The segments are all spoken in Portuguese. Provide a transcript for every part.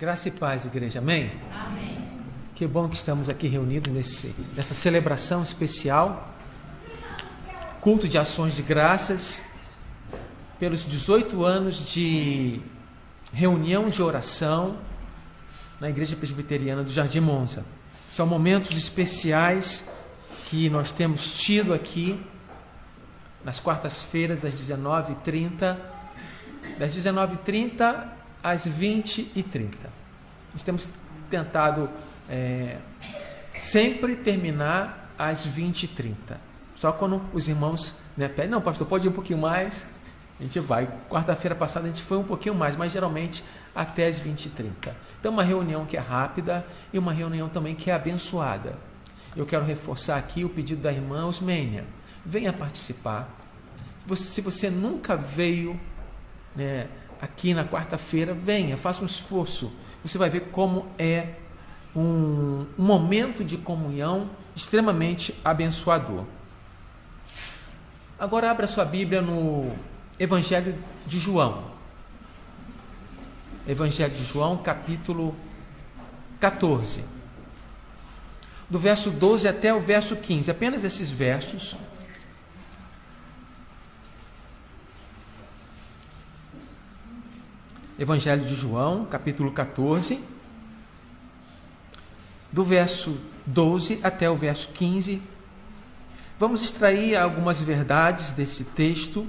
Graça e paz, igreja. Amém? Amém. Que bom que estamos aqui reunidos nessa celebração especial, culto de ações de graças, pelos 18 anos de reunião de oração na Igreja Presbiteriana do Jardim Monza. São momentos especiais que nós temos tido aqui nas quartas-feiras, às 19h30, das 19h30 às 20h30. Nós temos tentado sempre terminar às 20h30. Só quando os irmãos pedem, não, pastor, pode ir um pouquinho mais, a gente vai. Quarta-feira passada a gente foi um pouquinho mais, mas geralmente até às 20h30. Então, uma reunião que é rápida e uma reunião também que é abençoada. Eu quero reforçar aqui o pedido da irmã Osmênia. Venha participar. Se você nunca veio aqui na quarta-feira, venha, faça um esforço. Você vai ver como é um momento de comunhão extremamente abençoador. Agora abra sua Bíblia no Evangelho de João. Evangelho de João, capítulo 14. Do verso 12 até o verso 15. Apenas esses versos. Evangelho de João, capítulo 14, do verso 12 até o verso 15. Vamos extrair algumas verdades desse texto,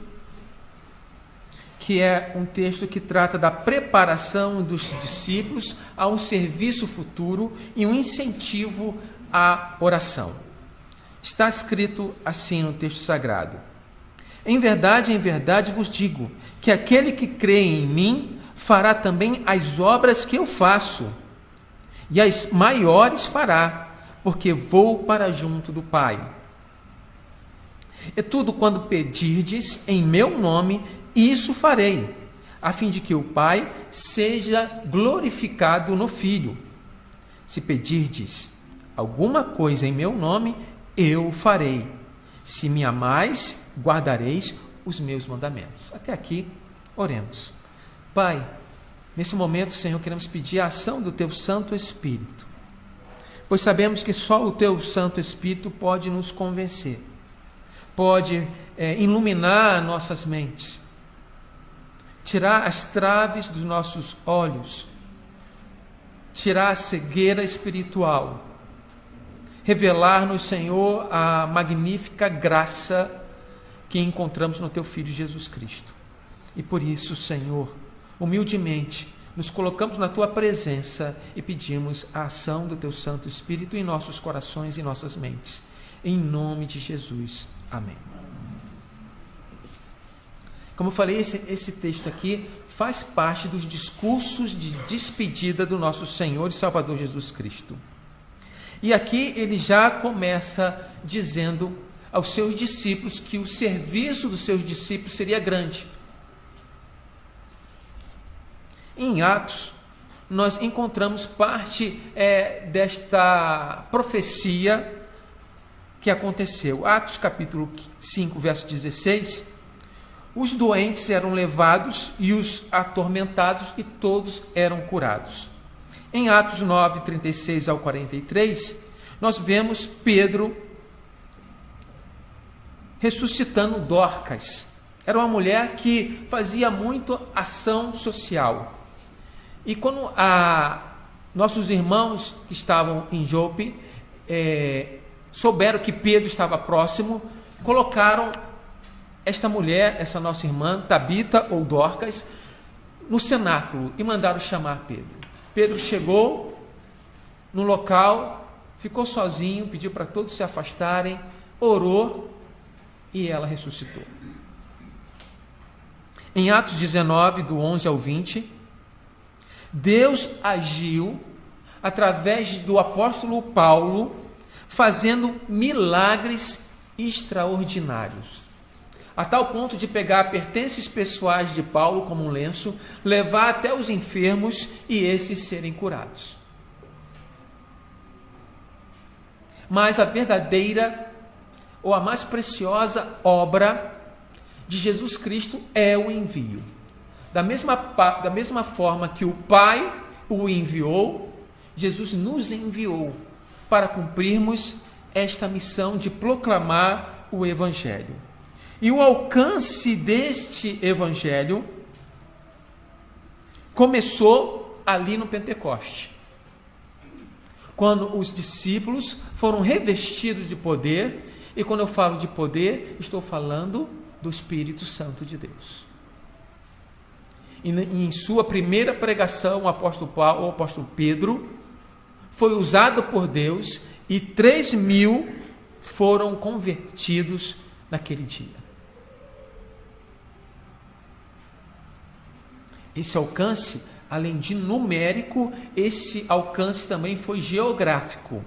que é um texto que trata da preparação dos discípulos a um serviço futuro e um incentivo à oração. Está escrito assim no texto sagrado: em verdade vos digo, que aquele que crê em mim fará também as obras que eu faço, e as maiores fará, porque vou para junto do Pai. E tudo quando pedirdes em meu nome, isso farei, a fim de que o Pai seja glorificado no Filho. Se pedirdes alguma coisa em meu nome, eu farei. Se me amais, guardareis os meus mandamentos. Até aqui, oremos. Pai, nesse momento, Senhor, queremos pedir a ação do Teu Santo Espírito, pois sabemos que só o Teu Santo Espírito pode nos convencer, pode iluminar nossas mentes, tirar as traves dos nossos olhos, tirar a cegueira espiritual, revelar-nos, Senhor, a magnífica graça que encontramos no Teu Filho Jesus Cristo. E por isso, Senhor, humildemente, nos colocamos na Tua presença e pedimos a ação do Teu Santo Espírito em nossos corações e nossas mentes. Em nome de Jesus. Amém. Como eu falei, esse texto aqui faz parte dos discursos de despedida do nosso Senhor e Salvador Jesus Cristo. E aqui ele já começa dizendo aos seus discípulos que o serviço dos seus discípulos seria grande. Em Atos, nós encontramos parte desta profecia que aconteceu. Atos capítulo 5, verso 16, os doentes eram levados e os atormentados, e todos eram curados. Em Atos 9, 36 ao 43, nós vemos Pedro ressuscitando Dorcas. Era uma mulher que fazia muito ação social. E quando nossos irmãos que estavam em Jope souberam que Pedro estava próximo, colocaram esta mulher, essa nossa irmã, Tabita ou Dorcas, no cenáculo e mandaram chamar Pedro. Pedro chegou no local, ficou sozinho, pediu para todos se afastarem, orou e ela ressuscitou. Em Atos 19, do 11 ao 20, Deus agiu através do apóstolo Paulo, fazendo milagres extraordinários, a tal ponto de pegar pertences pessoais de Paulo como um lenço, levar até os enfermos e esses serem curados. Mas a verdadeira ou a mais preciosa obra de Jesus Cristo é o envio. Da mesma forma que o Pai o enviou, Jesus nos enviou para cumprirmos esta missão de proclamar o Evangelho. E o alcance deste Evangelho começou ali no Pentecoste, quando os discípulos foram revestidos de poder. E quando eu falo de poder, estou falando do Espírito Santo de Deus. E em sua primeira pregação, o apóstolo Pedro foi usado por Deus e 3.000 foram convertidos naquele dia. Esse alcance, além de numérico, esse alcance também foi geográfico.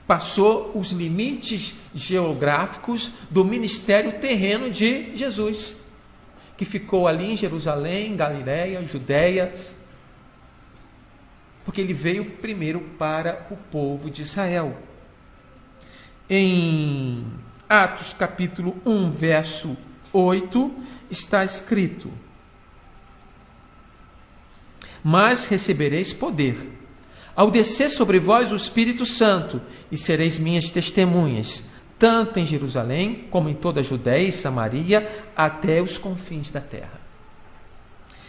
Passou os limites geográficos do ministério terreno de Jesus, que ficou ali em Jerusalém, Galiléia, Judéia, porque ele veio primeiro para o povo de Israel. Em Atos capítulo 1, verso 8, está escrito: mas recebereis poder, ao descer sobre vós o Espírito Santo, e sereis minhas testemunhas, tanto em Jerusalém, como em toda a Judéia e Samaria, até os confins da terra.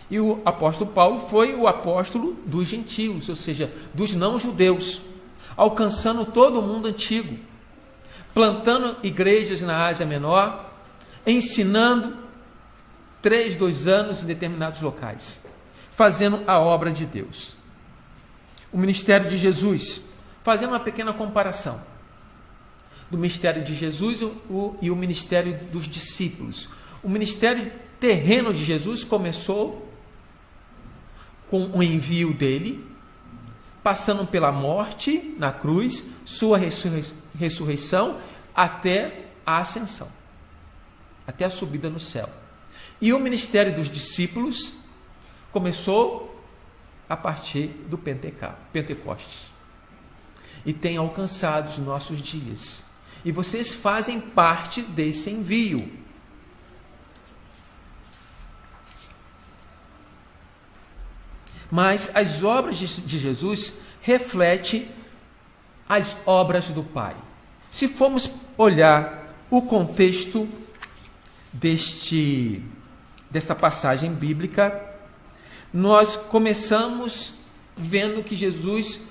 E o apóstolo Paulo foi o apóstolo dos gentios, ou seja, dos não-judeus, alcançando todo o mundo antigo, plantando igrejas na Ásia Menor, ensinando 2 anos em determinados locais, fazendo a obra de Deus. O ministério de Jesus, fazendo uma pequena comparação do ministério de Jesus e o ministério dos discípulos. O ministério terreno de Jesus começou com o envio dele, passando pela morte na cruz, sua ressurreição, até a ascensão, até a subida no céu. E o ministério dos discípulos começou a partir do Pentecostes e tem alcançado os nossos dias. E vocês fazem parte desse envio. Mas as obras de Jesus refletem as obras do Pai. Se formos olhar o contexto desta passagem bíblica, nós começamos vendo que Jesus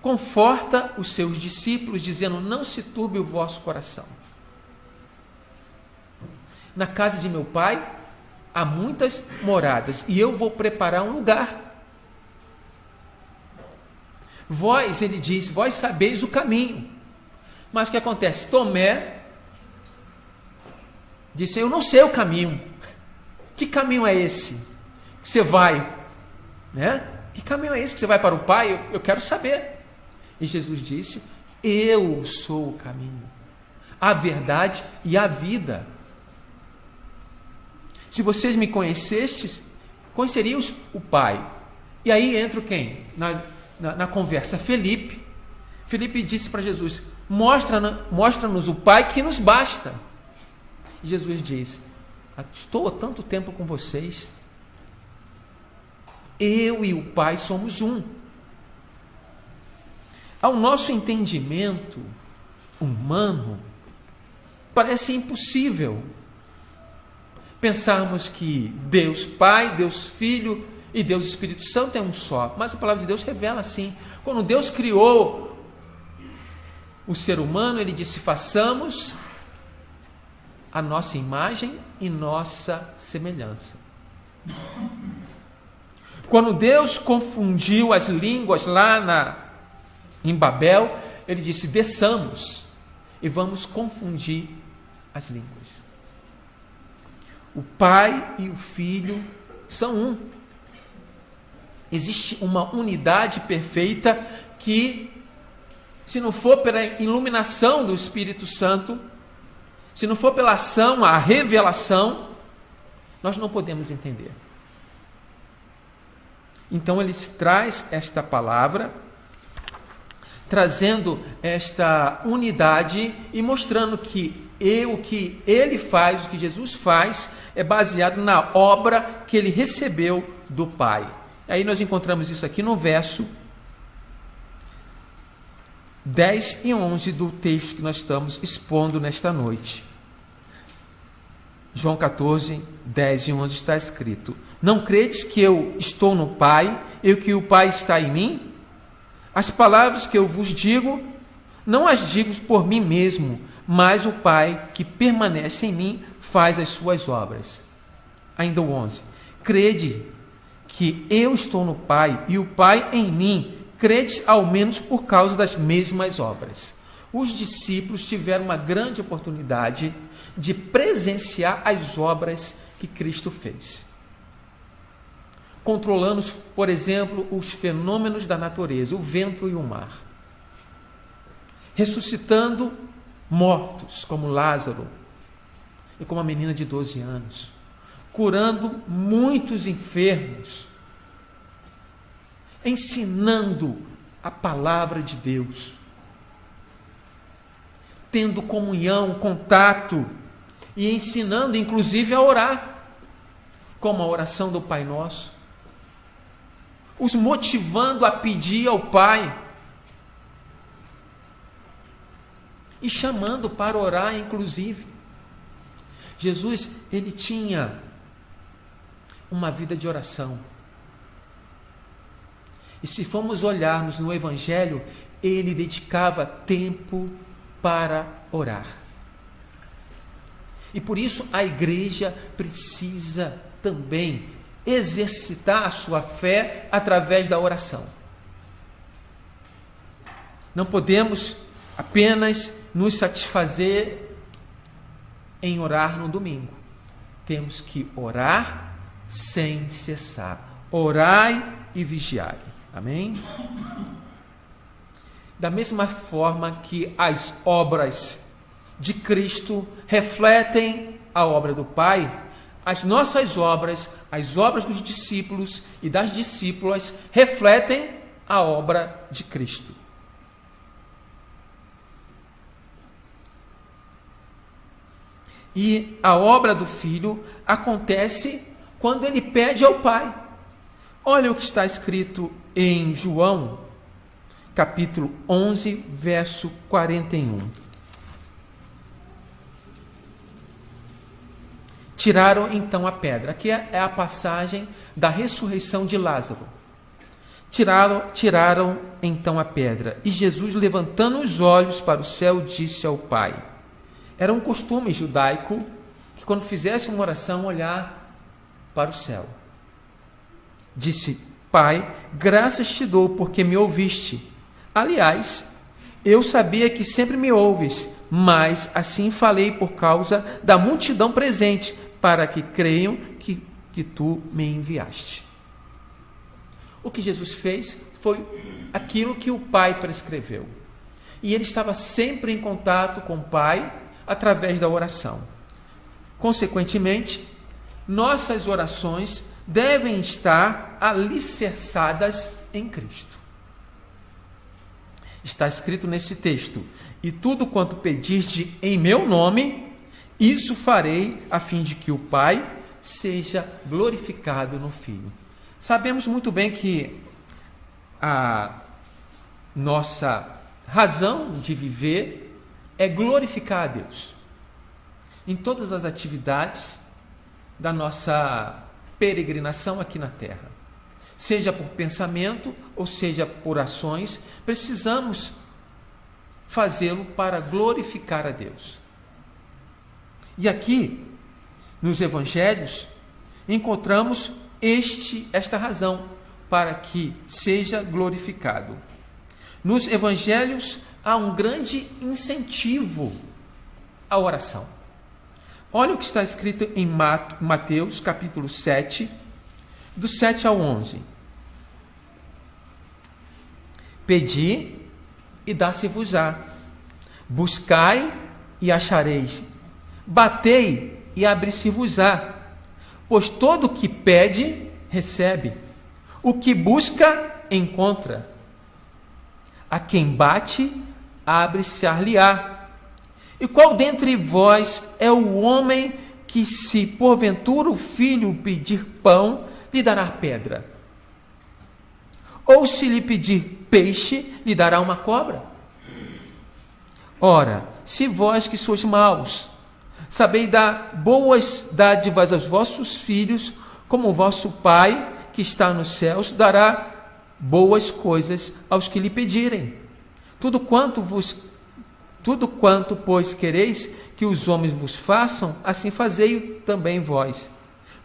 conforta os seus discípulos, dizendo: não se turbe o vosso coração. Na casa de meu Pai há muitas moradas, e eu vou preparar um lugar. Vós, ele diz, vós sabeis o caminho. Mas o que acontece? Tomé disse: eu não sei o caminho. Que caminho é esse que você vai? Né? Que caminho é esse que você vai para o Pai? Eu quero saber. E Jesus disse: eu sou o caminho, a verdade e a vida. Se vocês me conhecestes, conheceriam o Pai. E aí entra quem? Na conversa, Felipe. Felipe disse para Jesus: mostra-nos o Pai, que nos basta. E Jesus diz: estou há tanto tempo com vocês, eu e o Pai somos um. Ao nosso entendimento humano, parece impossível pensarmos que Deus Pai, Deus Filho e Deus Espírito Santo é um só. Mas a palavra de Deus revela assim. Quando Deus criou o ser humano, ele disse: façamos a nossa imagem e nossa semelhança. Quando Deus confundiu as línguas lá em Babel, ele disse: desçamos e vamos confundir as línguas. O Pai e o Filho são um. Existe uma unidade perfeita que, se não for pela iluminação do Espírito Santo, se não for pela ação, a revelação, nós não podemos entender. Então ele traz esta palavra, trazendo esta unidade e mostrando que o que ele faz, o que Jesus faz, é baseado na obra que ele recebeu do Pai. Aí nós encontramos isso aqui no verso 10 e 11 do texto que nós estamos expondo nesta noite. João 14, 10 e 11 está escrito: não credes que eu estou no Pai e que o Pai está em mim? As palavras que eu vos digo, não as digo por mim mesmo, mas o Pai que permanece em mim faz as suas obras. Ainda o 11: crede que eu estou no Pai e o Pai em mim, credes ao menos por causa das mesmas obras. Os discípulos tiveram uma grande oportunidade de presenciar as obras que Cristo fez. Controlando, por exemplo, os fenômenos da natureza, o vento e o mar. Ressuscitando mortos, como Lázaro e como a menina de 12 anos. Curando muitos enfermos. Ensinando a palavra de Deus. Tendo comunhão, contato e ensinando, inclusive, a orar, como a oração do Pai Nosso, os motivando a pedir ao Pai e chamando para orar, inclusive. Jesus, ele tinha uma vida de oração. E se formos olharmos no Evangelho, ele dedicava tempo para orar. E por isso a igreja precisa também exercitar a sua fé através da oração. Não podemos apenas nos satisfazer em orar no domingo. Temos que orar sem cessar. Orai e vigiai. Amém? Da mesma forma que as obras de Cristo refletem a obra do Pai, as nossas obras, as obras dos discípulos e das discípulas, refletem a obra de Cristo. E a obra do Filho acontece quando ele pede ao Pai. Olha o que está escrito em João, capítulo 11, verso 41. Tiraram então a pedra. Aqui é a passagem da ressurreição de Lázaro. Tiraram então a pedra. E Jesus, levantando os olhos para o céu, disse ao Pai. Era um costume judaico que, quando fizesse uma oração, olhar para o céu. Disse: Pai, graças te dou porque me ouviste. Aliás, eu sabia que sempre me ouves, mas assim falei por causa da multidão presente, para que creiam que tu me enviaste. O que Jesus fez foi aquilo que o Pai prescreveu. E ele estava sempre em contato com o Pai através da oração. Consequentemente, nossas orações devem estar alicerçadas em Cristo. Está escrito nesse texto: e tudo quanto pedisde em meu nome, isso farei, a fim de que o Pai seja glorificado no Filho. Sabemos muito bem que a nossa razão de viver é glorificar a Deus. Em todas as atividades da nossa peregrinação aqui na Terra. Seja por pensamento ou seja por ações, precisamos fazê-lo para glorificar a Deus. E aqui, nos Evangelhos, encontramos esta razão para que seja glorificado. Nos Evangelhos há um grande incentivo à oração. Olha o que está escrito em Mateus, capítulo 7, do 7 ao 11. Pedi e dá-se-vos-á. Buscai e achareis. Batei e abre-se-vos-á. Pois todo o que pede, recebe. O que busca, encontra. A quem bate, abre-se-lhe-á. E qual dentre vós é o homem que, se porventura o filho pedir pão, lhe dará pedra? Ou se lhe pedir peixe, lhe dará uma cobra? Ora, se vós que sois maus, sabeis dar boas dádivas aos vossos filhos, como o vosso Pai, que está nos céus, dará boas coisas aos que lhe pedirem. Tudo quanto, pois, quereis que os homens vos façam, assim fazei também vós,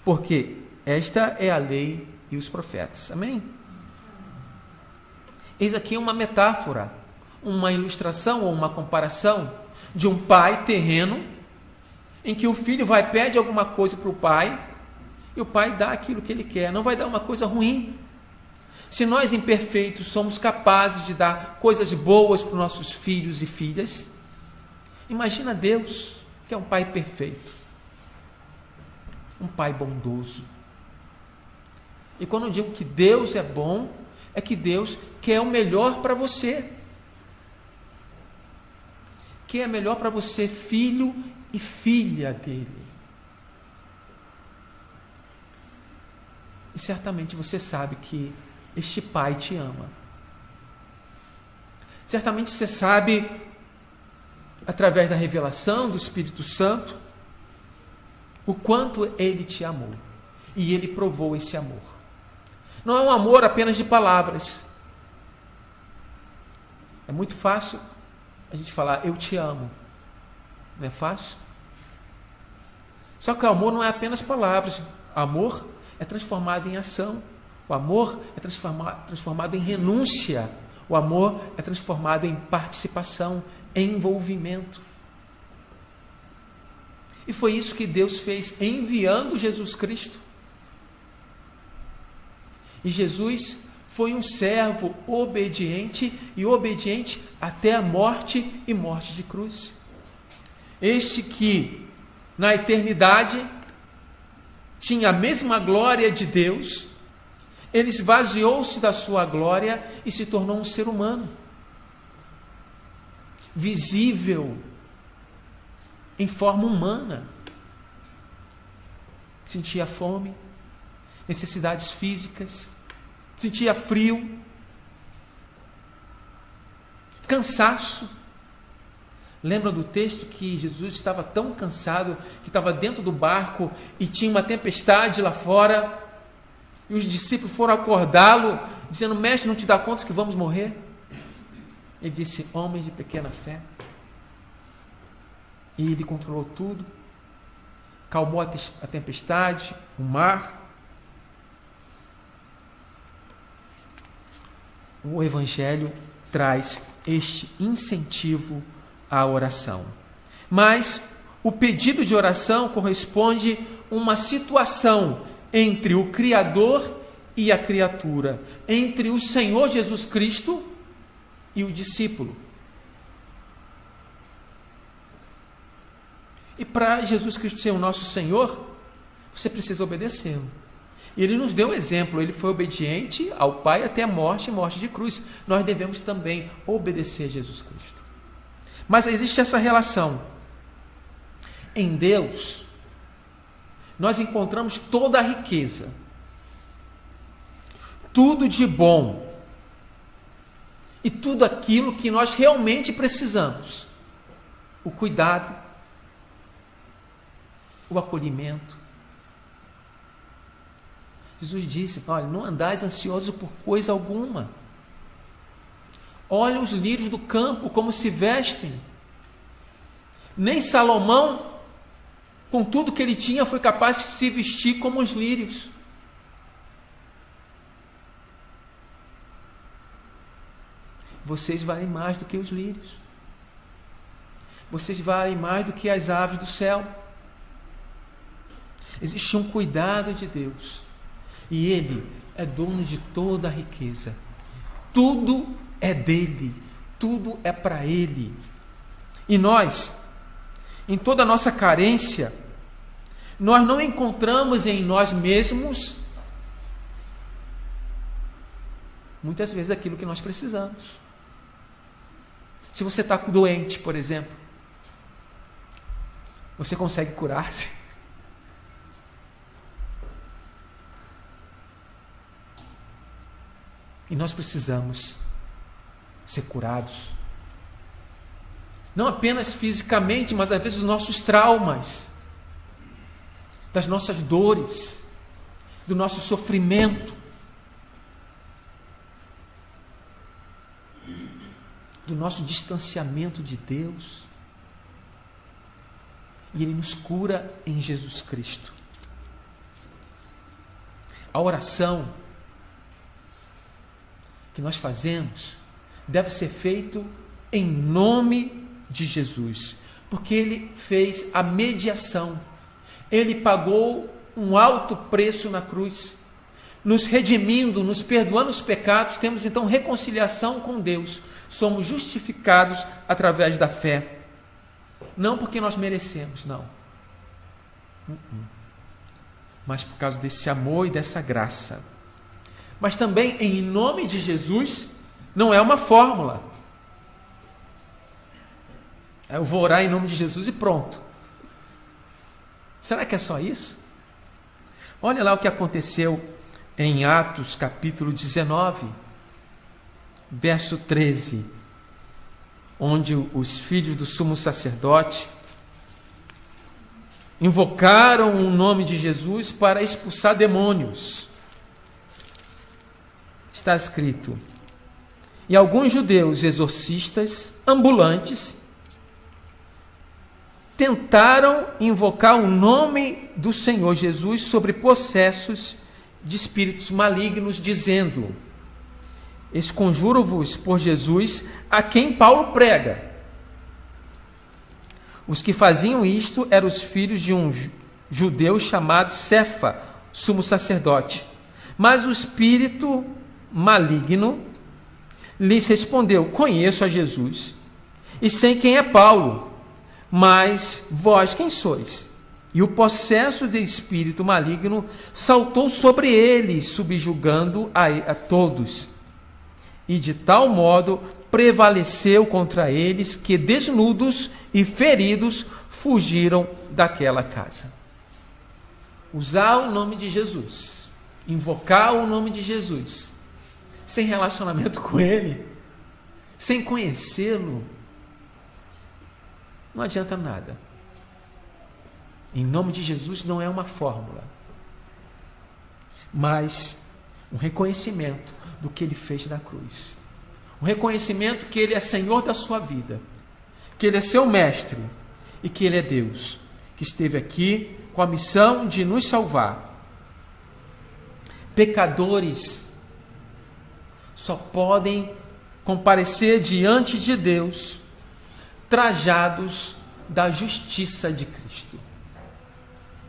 porque esta é a lei e os profetas. Amém? Eis aqui uma metáfora, uma ilustração ou uma comparação de um pai terreno, em que o filho vai pede alguma coisa para o pai, e o pai dá aquilo que ele quer, não vai dar uma coisa ruim. Se nós imperfeitos somos capazes de dar coisas boas para os nossos filhos e filhas, imagina Deus, que é um pai perfeito, um pai bondoso. E quando eu digo que Deus é bom, é que Deus quer o melhor para você. Quer o melhor para você, filho e filha dele. E certamente você sabe que este pai te ama. Certamente você sabe, através da revelação do Espírito Santo, o quanto ele te amou. E ele provou esse amor. Não é um amor apenas de palavras. É muito fácil a gente falar, eu te amo. Não é fácil? Só que o amor não é apenas palavras. O amor é transformado em ação. O amor é transformado em renúncia. O amor é transformado em participação, em envolvimento. E foi isso que Deus fez enviando Jesus Cristo. E Jesus foi um servo obediente e obediente até a morte e morte de cruz. Este que na eternidade tinha a mesma glória de Deus, ele esvaziou-se da sua glória e se tornou um ser humano, visível, em forma humana. Sentia fome, necessidades físicas, sentia frio, cansaço. Lembra do texto que Jesus estava tão cansado que estava dentro do barco e tinha uma tempestade lá fora, e os discípulos foram acordá-lo, dizendo, mestre, não te dá conta que vamos morrer? Ele disse, homens de pequena fé. E ele controlou tudo, calmou a tempestade, o mar. O Evangelho traz este incentivo à oração. Mas o pedido de oração corresponde a uma situação entre o Criador e a criatura, entre o Senhor Jesus Cristo e o discípulo. E para Jesus Cristo ser o nosso Senhor, você precisa obedecê-lo. E ele nos deu exemplo, ele foi obediente ao Pai até a morte e morte de cruz. Nós devemos também obedecer a Jesus Cristo. Mas existe essa relação. Em Deus, nós encontramos toda a riqueza, tudo de bom e tudo aquilo que nós realmente precisamos. O cuidado, o acolhimento. Jesus disse, olha, não andais ansiosos por coisa alguma. Olha os lírios do campo como se vestem. Nem Salomão, com tudo que ele tinha, foi capaz de se vestir como os lírios. Vocês valem mais do que os lírios. Vocês valem mais do que as aves do céu. Existe um cuidado de Deus. E Ele é dono de toda a riqueza. Tudo é dele. Tudo é para Ele. E nós, em toda a nossa carência, nós não encontramos em nós mesmos, muitas vezes, aquilo que nós precisamos. Se você está doente, por exemplo, você consegue curar-se? E nós precisamos ser curados. Não apenas fisicamente, mas às vezes dos nossos traumas, das nossas dores, do nosso sofrimento, do nosso distanciamento de Deus. E Ele nos cura em Jesus Cristo. A oração que nós fazemos deve ser feita em nome de Jesus, porque Ele fez a mediação. Ele pagou um alto preço na cruz, nos redimindo, nos perdoando os pecados. Temos então reconciliação com Deus. Somos justificados através da fé. Não porque nós merecemos, não. Mas por causa desse amor e dessa graça. Mas também, em nome de Jesus, não é uma fórmula. Eu vou orar em nome de Jesus e pronto. Será que é só isso? Olha lá o que aconteceu em Atos capítulo 19, verso 13, onde os filhos do sumo sacerdote invocaram o nome de Jesus para expulsar demônios. Está escrito: e alguns judeus exorcistas ambulantes tentaram invocar o nome do Senhor Jesus sobre possessos de espíritos malignos, dizendo: esconjuro-vos por Jesus, a quem Paulo prega. Os que faziam isto eram os filhos de um judeu chamado Cefa, sumo sacerdote. Mas o espírito maligno lhes respondeu: conheço a Jesus e sei quem é Paulo, mas vós quem sois? E o possesso de espírito maligno saltou sobre eles, subjugando a todos. E de tal modo prevaleceu contra eles que, desnudos e feridos, fugiram daquela casa. Usar o nome de Jesus, invocar o nome de Jesus, sem relacionamento com Ele, sem conhecê-lo, não adianta nada. Em nome de Jesus não é uma fórmula, mas um reconhecimento do que Ele fez na cruz. Um reconhecimento que Ele é Senhor da sua vida, que Ele é seu mestre e que Ele é Deus, que esteve aqui com a missão de nos salvar. Pecadores só podem comparecer diante de Deus trajados da justiça de Cristo.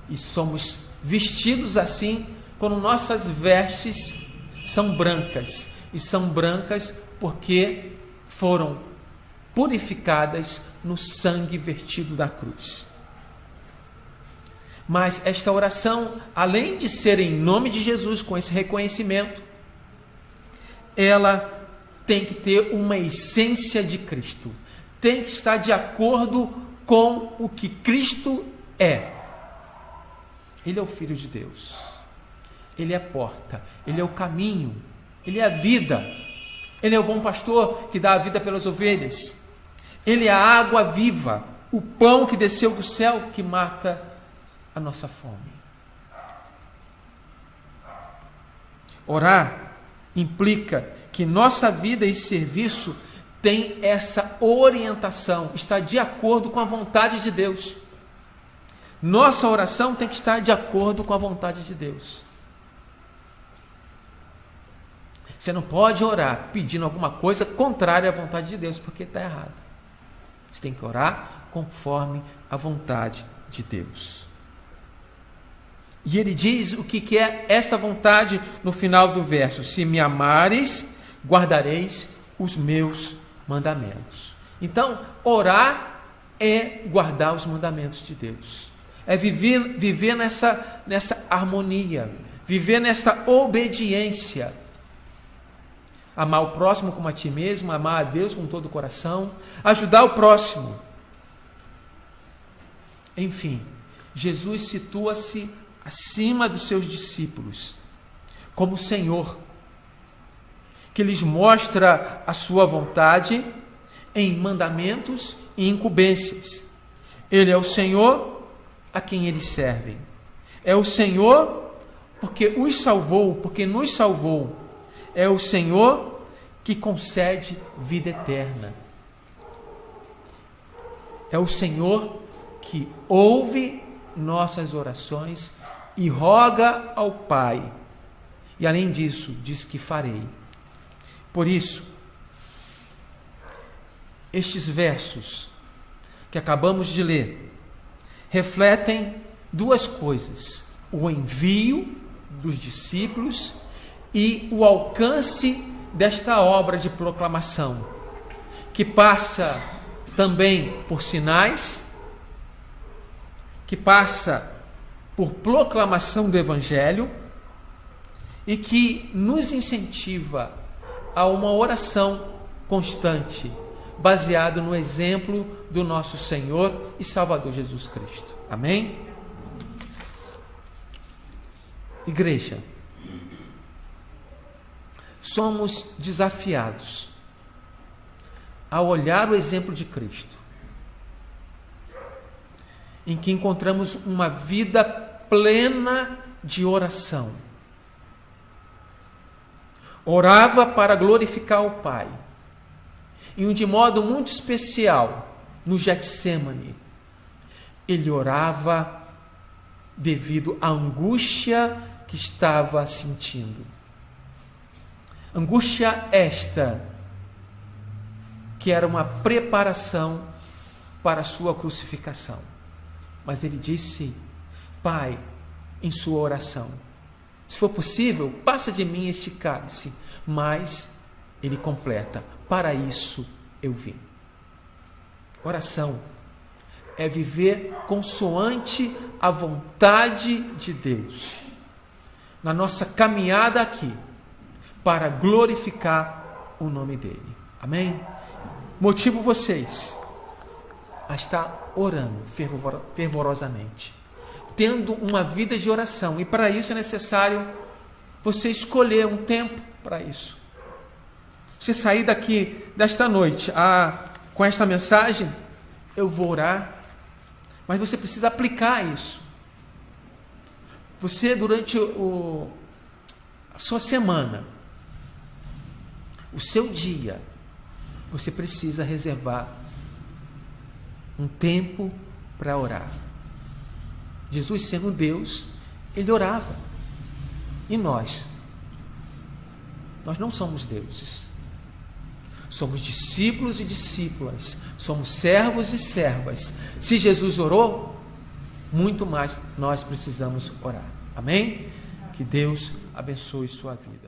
E somos vestidos assim quando nossas vestes são brancas. E são brancas porque foram purificadas no sangue vertido da cruz. Mas esta oração, além de ser em nome de Jesus, com esse reconhecimento, ela tem que ter uma essência de Cristo. Tem que estar de acordo com o que Cristo é. Ele é o Filho de Deus. Ele é a porta. Ele é o caminho. Ele é a vida. Ele é o bom pastor que dá a vida pelas ovelhas. Ele é a água viva, o pão que desceu do céu que mata a nossa fome. Orar implica que nossa vida e serviço tem essa orientação, está de acordo com a vontade de Deus. Nossa oração tem que estar de acordo com a vontade de Deus. Você não pode orar pedindo alguma coisa contrária à vontade de Deus, porque está errado. Você tem que orar conforme a vontade de Deus. E ele diz o que é esta vontade no final do verso: se me amares, guardareis os meus mandamentos. Então, orar é guardar os mandamentos de Deus. É viver nessa harmonia, viver nesta obediência. Amar o próximo como a ti mesmo, amar a Deus com todo o coração, ajudar o próximo. Enfim, Jesus situa-se acima dos seus discípulos, como Senhor, que lhes mostra a sua vontade em mandamentos e incumbências. Ele é o Senhor a quem eles servem. É o Senhor porque os salvou, porque nos salvou. É o Senhor que concede vida eterna. É o Senhor que ouve nossas orações e roga ao Pai. E além disso, diz que farei. Por isso, estes versos que acabamos de ler refletem duas coisas: o envio dos discípulos e o alcance desta obra de proclamação, que passa também por sinais, que passa por proclamação do Evangelho e que nos incentiva a uma oração constante, baseado no exemplo do nosso Senhor e Salvador Jesus Cristo. Amém? Igreja, somos desafiados a olhar o exemplo de Cristo, em que encontramos uma vida plena de oração. Orava para glorificar o Pai, e de modo muito especial, no Getsêmani, ele orava devido à angústia que estava sentindo. Angústia esta que era uma preparação para a sua crucificação. Mas ele disse: Pai, em sua oração, se for possível, passa de mim este cálice. Mas ele completa: para isso eu vim. Oração é viver consoante a vontade de Deus na nossa caminhada aqui, para glorificar o nome dele. Amém? Motivo vocês a estar orando fervorosamente, tendo uma vida de oração, e para isso é necessário você escolher um tempo para isso. Você sair daqui desta noite com esta mensagem: eu vou orar, mas você precisa aplicar isso. Você, durante a sua semana, o seu dia, você precisa reservar um tempo para orar. Jesus, sendo Deus, ele orava. E nós não somos deuses. Somos discípulos e discípulas. Somos servos e servas. Se Jesus orou, muito mais nós precisamos orar. Amém? Que Deus abençoe sua vida.